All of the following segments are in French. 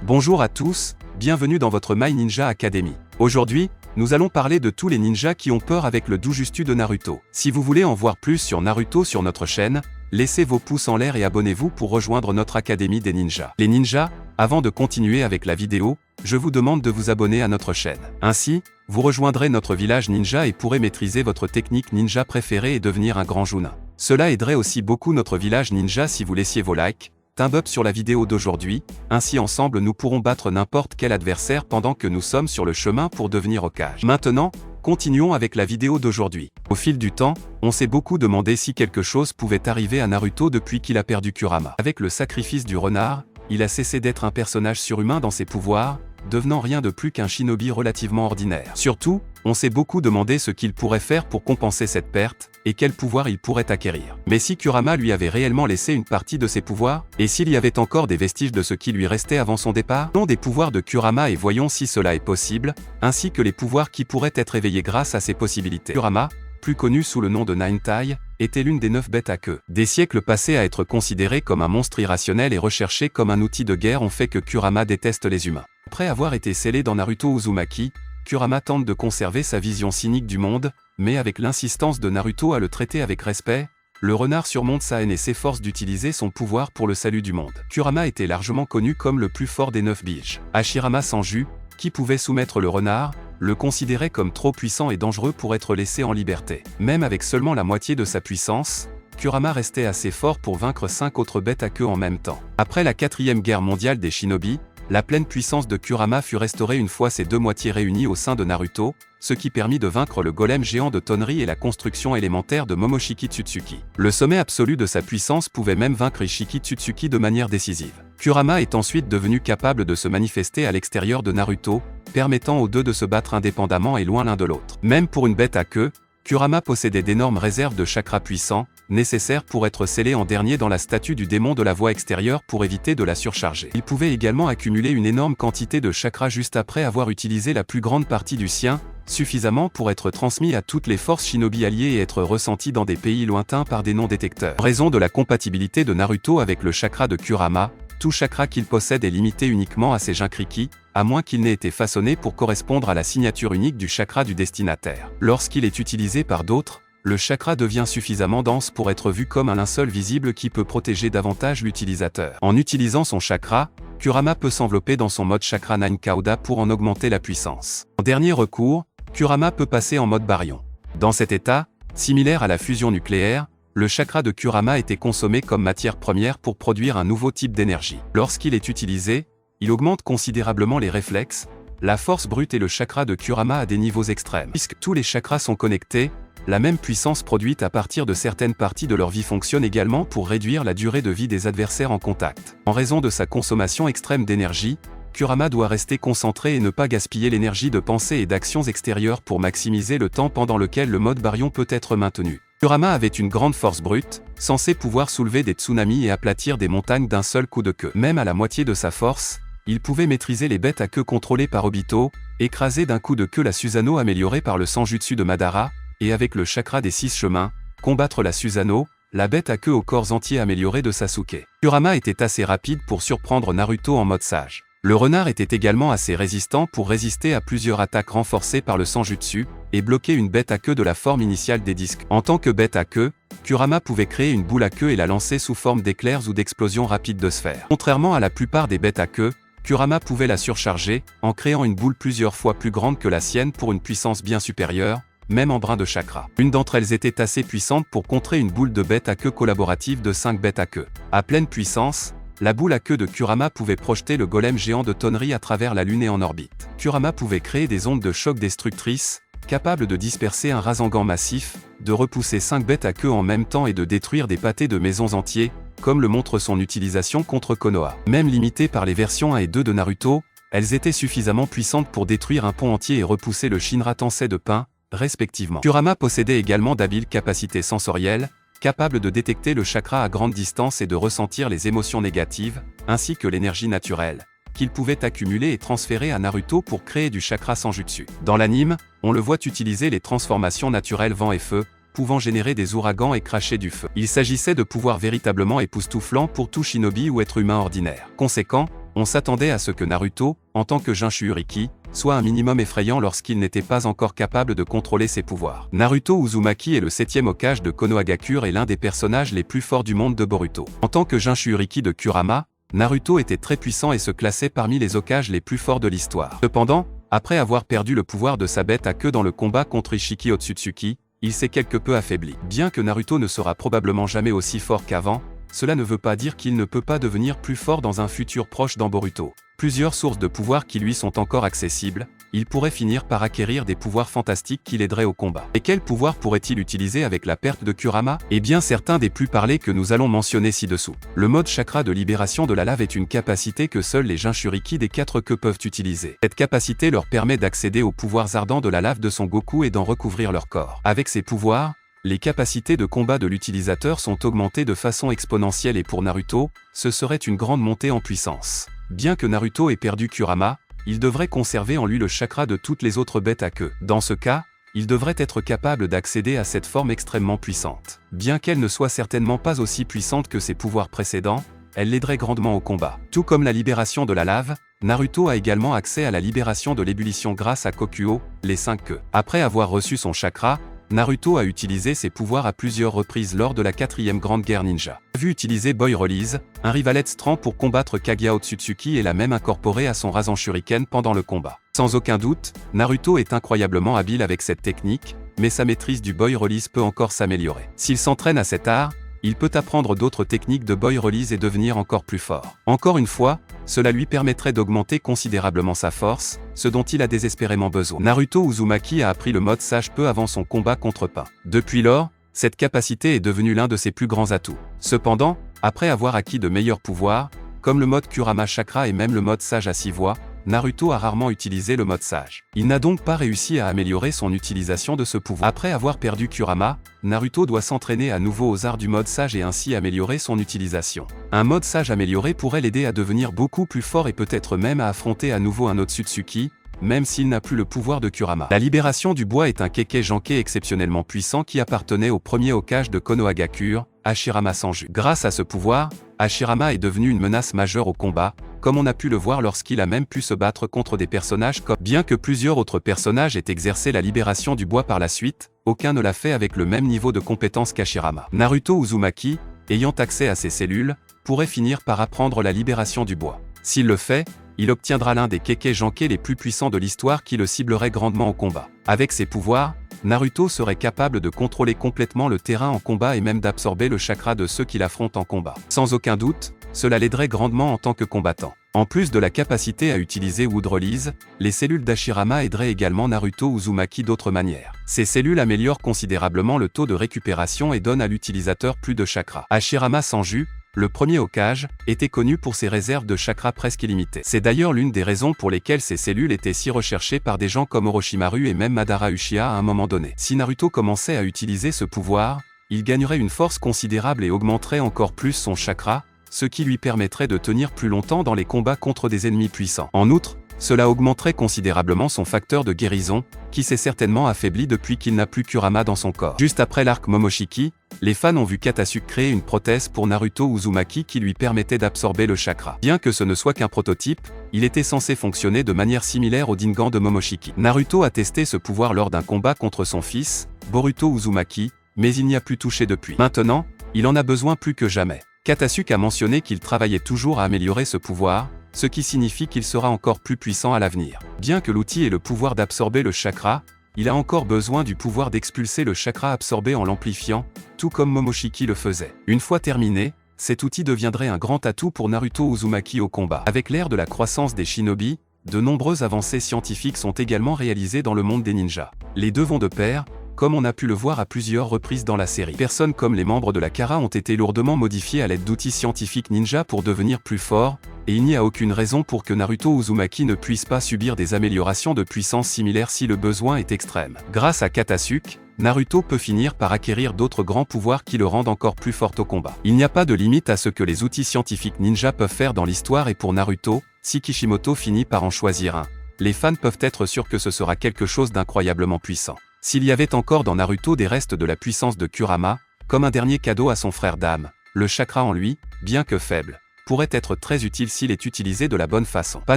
Bonjour à tous, bienvenue dans votre My Ninja Academy. Aujourd'hui, nous allons parler de tous les ninjas qui ont peur avec le Doujutsu de Naruto. Si vous voulez en voir plus sur Naruto sur notre chaîne, laissez vos pouces en l'air et abonnez-vous pour rejoindre notre Académie des ninjas. Les ninjas, avant de continuer avec la vidéo, je vous demande de vous abonner à notre chaîne. Ainsi, vous rejoindrez notre village ninja et pourrez maîtriser votre technique ninja préférée et devenir un grand Chunin. Cela aiderait aussi beaucoup notre village ninja si vous laissiez vos likes, thumb up sur la vidéo d'aujourd'hui, ainsi ensemble nous pourrons battre n'importe quel adversaire pendant que nous sommes sur le chemin pour devenir Hokage. Maintenant, continuons avec la vidéo d'aujourd'hui. Au fil du temps, on s'est beaucoup demandé si quelque chose pouvait arriver à Naruto depuis qu'il a perdu Kurama. Avec le sacrifice du renard, il a cessé d'être un personnage surhumain dans ses pouvoirs, devenant rien de plus qu'un shinobi relativement ordinaire. Surtout, on s'est beaucoup demandé ce qu'il pourrait faire pour compenser cette perte, et quel pouvoir il pourrait acquérir. Mais si Kurama lui avait réellement laissé une partie de ses pouvoirs, et s'il y avait encore des vestiges de ce qui lui restait avant son départ, non des pouvoirs de Kurama et voyons si cela est possible, ainsi que les pouvoirs qui pourraient être éveillés grâce à ces possibilités. Kurama, plus connu sous le nom de Nine Tails, était l'une des 9 bêtes à queue. Des siècles passés à être considéré comme un monstre irrationnel et recherché comme un outil de guerre ont fait que Kurama déteste les humains. Après avoir été scellé dans Naruto Uzumaki, Kurama tente de conserver sa vision cynique du monde, mais avec l'insistance de Naruto à le traiter avec respect, le renard surmonte sa haine et s'efforce d'utiliser son pouvoir pour le salut du monde. Kurama était largement connu comme le plus fort des 9 biges. Hashirama Sanju, qui pouvait soumettre le renard, le considérait comme trop puissant et dangereux pour être laissé en liberté. Même avec seulement la moitié de sa puissance, Kurama restait assez fort pour vaincre 5 autres bêtes à queue en même temps. Après la 4e guerre mondiale des shinobi, la pleine puissance de Kurama fut restaurée une fois ces deux moitiés réunies au sein de Naruto, ce qui permit de vaincre le golem géant de Tonri et la construction élémentaire de Momoshiki Tsutsuki. Le sommet absolu de sa puissance pouvait même vaincre Ishiki Tsutsuki de manière décisive. Kurama est ensuite devenu capable de se manifester à l'extérieur de Naruto, permettant aux deux de se battre indépendamment et loin l'un de l'autre. Même pour une bête à queue, Kurama possédait d'énormes réserves de chakras puissants, nécessaires pour être scellé en dernier dans la statue du démon de la voie extérieure pour éviter de la surcharger. Il pouvait également accumuler une énorme quantité de chakras juste après avoir utilisé la plus grande partie du sien, suffisamment pour être transmis à toutes les forces shinobi alliées et être ressenti dans des pays lointains par des non-détecteurs. En raison de la compatibilité de Naruto avec le chakra de Kurama, tout chakra qu'il possède est limité uniquement à ses Jinchuriki, à moins qu'il n'ait été façonné pour correspondre à la signature unique du chakra du destinataire. Lorsqu'il est utilisé par d'autres, le chakra devient suffisamment dense pour être vu comme un linceul visible qui peut protéger davantage l'utilisateur. En utilisant son chakra, Kurama peut s'envelopper dans son mode chakra Nine Kauda pour en augmenter la puissance. En dernier recours, Kurama peut passer en mode baryon. Dans cet état, similaire à la fusion nucléaire, le chakra de Kurama était consommé comme matière première pour produire un nouveau type d'énergie. Lorsqu'il est utilisé, il augmente considérablement les réflexes, la force brute et le chakra de Kurama à des niveaux extrêmes. Puisque tous les chakras sont connectés, la même puissance produite à partir de certaines parties de leur vie fonctionne également pour réduire la durée de vie des adversaires en contact. En raison de sa consommation extrême d'énergie, Kurama doit rester concentré et ne pas gaspiller l'énergie de pensée et d'actions extérieures pour maximiser le temps pendant lequel le mode baryon peut être maintenu. Kurama avait une grande force brute, censée pouvoir soulever des tsunamis et aplatir des montagnes d'un seul coup de queue. Même à la moitié de sa force, il pouvait maîtriser les bêtes à queue contrôlées par Obito, écraser d'un coup de queue la Susanoo améliorée par le Sanjutsu de Madara, et avec le chakra des 6 chemins, combattre la Susanoo, la bête à queue au corps entier amélioré de Sasuke. Kurama était assez rapide pour surprendre Naruto en mode sage. Le renard était également assez résistant pour résister à plusieurs attaques renforcées par le Sanjutsu, et bloquer une bête à queue de la forme initiale des disques. En tant que bête à queue, Kurama pouvait créer une boule à queue et la lancer sous forme d'éclairs ou d'explosions rapides de sphères. Contrairement à la plupart des bêtes à queue, Kurama pouvait la surcharger, en créant une boule plusieurs fois plus grande que la sienne pour une puissance bien supérieure, même en brin de chakra. Une d'entre elles était assez puissante pour contrer une boule de bête à queue collaborative de 5 bêtes à queue. À pleine puissance, la boule à queue de Kurama pouvait projeter le golem géant de Tonri à travers la Lune et en orbite. Kurama pouvait créer des ondes de choc destructrices, capables de disperser un Rasengan massif, de repousser 5 bêtes à queue en même temps et de détruire des pâtés de maisons entiers, comme le montre son utilisation contre Konoha. Même limitées par les versions 1 et 2 de Naruto, elles étaient suffisamment puissantes pour détruire un pont entier et repousser le Shinra Tensei de Pain, respectivement. Kurama possédait également d'habiles capacités sensorielles, capable de détecter le chakra à grande distance et de ressentir les émotions négatives, ainsi que l'énergie naturelle, qu'il pouvait accumuler et transférer à Naruto pour créer du chakra Sanjutsu. Dans l'anime, on le voit utiliser les transformations naturelles vent et feu, pouvant générer des ouragans et cracher du feu. Il s'agissait de pouvoirs véritablement époustouflants pour tout shinobi ou être humain ordinaire. Conséquent, On s'attendait à ce que Naruto, en tant que Jinchuriki, soit un minimum effrayant lorsqu'il n'était pas encore capable de contrôler ses pouvoirs. Naruto Uzumaki est le 7e Hokage de Konohagakure et l'un des personnages les plus forts du monde de Boruto. En tant que Jinchuriki de Kurama, Naruto était très puissant et se classait parmi les Hokages les plus forts de l'histoire. Cependant, après avoir perdu le pouvoir de sa bête à queue dans le combat contre Ishiki Otsutsuki, il s'est quelque peu affaibli. Bien que Naruto ne sera probablement jamais aussi fort qu'avant, cela ne veut pas dire qu'il ne peut pas devenir plus fort dans un futur proche dans Boruto. Plusieurs sources de pouvoir qui lui sont encore accessibles, il pourrait finir par acquérir des pouvoirs fantastiques qui l'aideraient au combat. Et quels pouvoirs pourrait-il utiliser avec la perte de Kurama? Eh bien certains des plus parlés que nous allons mentionner ci-dessous. Le mode chakra de libération de la lave est une capacité que seuls les Jinchuriki des 4 queues peuvent utiliser. Cette capacité leur permet d'accéder aux pouvoirs ardents de la lave de Son Goku et d'en recouvrir leur corps. Avec ces pouvoirs, les capacités de combat de l'utilisateur sont augmentées de façon exponentielle et pour Naruto, ce serait une grande montée en puissance. Bien que Naruto ait perdu Kurama, il devrait conserver en lui le chakra de toutes les autres bêtes à queue. Dans ce cas, il devrait être capable d'accéder à cette forme extrêmement puissante. Bien qu'elle ne soit certainement pas aussi puissante que ses pouvoirs précédents, elle l'aiderait grandement au combat. Tout comme la libération de la lave, Naruto a également accès à la libération de l'ébullition grâce à Kokuo, les 5 queues. Après avoir reçu son chakra, Naruto a utilisé ses pouvoirs à plusieurs reprises lors de la 4e Grande Guerre Ninja. Il a vu utiliser Boy Release, un rivalet Strand pour combattre Kaguya Otsutsuki et l'a même incorporé à son Rasen Shuriken pendant le combat. Sans aucun doute, Naruto est incroyablement habile avec cette technique, mais sa maîtrise du Boy Release peut encore s'améliorer. S'il s'entraîne à cet art, il peut apprendre d'autres techniques de Boy Release et devenir encore plus fort. Encore une fois, cela lui permettrait d'augmenter considérablement sa force, ce dont il a désespérément besoin. Naruto Uzumaki a appris le mode sage peu avant son combat contre Pain. Depuis lors, cette capacité est devenue l'un de ses plus grands atouts. Cependant, après avoir acquis de meilleurs pouvoirs, comme le mode Kurama Chakra et même le mode sage à 6 voix, Naruto a rarement utilisé le mode sage. Il n'a donc pas réussi à améliorer son utilisation de ce pouvoir. Après avoir perdu Kurama, Naruto doit s'entraîner à nouveau aux arts du mode sage et ainsi améliorer son utilisation. Un mode sage amélioré pourrait l'aider à devenir beaucoup plus fort et peut-être même à affronter à nouveau un Otsutsuki, même s'il n'a plus le pouvoir de Kurama. La libération du bois est un Kekkei Genkai exceptionnellement puissant qui appartenait au premier Hokage de Konohagakure, Hashirama Sanju. Grâce à ce pouvoir, Hashirama est devenu une menace majeure au combat, comme on a pu le voir lorsqu'il a même pu se battre contre des personnages comme... Bien que plusieurs autres personnages aient exercé la libération du bois par la suite, aucun ne l'a fait avec le même niveau de compétence qu'Hashirama. Naruto Uzumaki, ayant accès à ces cellules, pourrait finir par apprendre la libération du bois. S'il le fait, il obtiendra l'un des Kekkei Genkai les plus puissants de l'histoire qui le ciblerait grandement au combat. Avec ses pouvoirs, Naruto serait capable de contrôler complètement le terrain en combat et même d'absorber le chakra de ceux qui l'affrontent en combat. Sans aucun doute, cela l'aiderait grandement en tant que combattant. En plus de la capacité à utiliser Wood Release, les cellules d'Hashirama aideraient également Naruto Uzumaki d'autres manières. Ces cellules améliorent considérablement le taux de récupération et donnent à l'utilisateur plus de chakra. Hashirama Sanju, le premier Hokage, était connu pour ses réserves de chakra presque illimitées. C'est d'ailleurs l'une des raisons pour lesquelles ces cellules étaient si recherchées par des gens comme Orochimaru et même Madara Uchiha à un moment donné. Si Naruto commençait à utiliser ce pouvoir, il gagnerait une force considérable et augmenterait encore plus son chakra, ce qui lui permettrait de tenir plus longtemps dans les combats contre des ennemis puissants. En outre, cela augmenterait considérablement son facteur de guérison, qui s'est certainement affaibli depuis qu'il n'a plus Kurama dans son corps. Juste après l'arc Momoshiki, les fans ont vu Katasuke créer une prothèse pour Naruto Uzumaki qui lui permettait d'absorber le chakra. Bien que ce ne soit qu'un prototype, il était censé fonctionner de manière similaire au Dingan de Momoshiki. Naruto a testé ce pouvoir lors d'un combat contre son fils, Boruto Uzumaki, mais il n'y a plus touché depuis. Maintenant, il en a besoin plus que jamais. Katasuke a mentionné qu'il travaillait toujours à améliorer ce pouvoir, ce qui signifie qu'il sera encore plus puissant à l'avenir. Bien que l'outil ait le pouvoir d'absorber le chakra, il a encore besoin du pouvoir d'expulser le chakra absorbé en l'amplifiant, tout comme Momoshiki le faisait. Une fois terminé, cet outil deviendrait un grand atout pour Naruto Uzumaki au combat. Avec l'ère de la croissance des shinobi, de nombreuses avancées scientifiques sont également réalisées dans le monde des ninjas. Les deux vont de pair, comme on a pu le voir à plusieurs reprises dans la série. Personnes comme les membres de la Kara ont été lourdement modifiés à l'aide d'outils scientifiques ninja pour devenir plus forts, et il n'y a aucune raison pour que Naruto Uzumaki ne puisse pas subir des améliorations de puissance similaires si le besoin est extrême. Grâce à Katasuke, Naruto peut finir par acquérir d'autres grands pouvoirs qui le rendent encore plus fort au combat. Il n'y a pas de limite à ce que les outils scientifiques ninja peuvent faire dans l'histoire et pour Naruto, si Kishimoto finit par en choisir un, les fans peuvent être sûrs que ce sera quelque chose d'incroyablement puissant. S'il y avait encore dans Naruto des restes de la puissance de Kurama, comme un dernier cadeau à son frère d'âme, le chakra en lui, bien que faible, pourrait être très utile s'il est utilisé de la bonne façon. Pas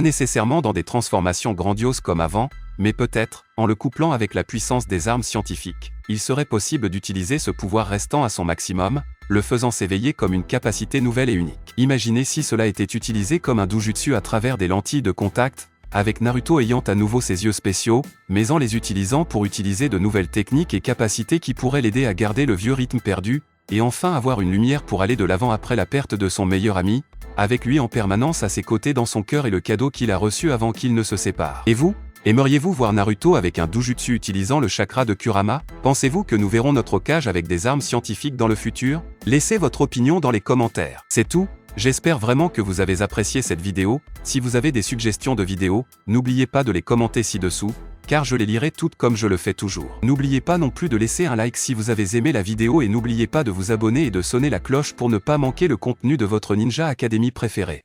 nécessairement dans des transformations grandioses comme avant, mais peut-être, en le couplant avec la puissance des armes scientifiques, il serait possible d'utiliser ce pouvoir restant à son maximum, le faisant s'éveiller comme une capacité nouvelle et unique. Imaginez si cela était utilisé comme un doujutsu à travers des lentilles de contact, avec Naruto ayant à nouveau ses yeux spéciaux, mais en les utilisant pour utiliser de nouvelles techniques et capacités qui pourraient l'aider à garder le vieux rythme perdu, et enfin avoir une lumière pour aller de l'avant après la perte de son meilleur ami, avec lui en permanence à ses côtés dans son cœur et le cadeau qu'il a reçu avant qu'il ne se sépare. Et vous ? Aimeriez-vous voir Naruto avec un doujutsu utilisant le chakra de Kurama? Pensez-vous que nous verrons notre Hokage avec des armes scientifiques dans le futur? Laissez votre opinion dans les commentaires. C'est tout. J'espère vraiment que vous avez apprécié cette vidéo. Si vous avez des suggestions de vidéos, n'oubliez pas de les commenter ci-dessous, car je les lirai toutes comme je le fais toujours. N'oubliez pas non plus de laisser un like si vous avez aimé la vidéo et n'oubliez pas de vous abonner et de sonner la cloche pour ne pas manquer le contenu de votre Ninja Academy préféré.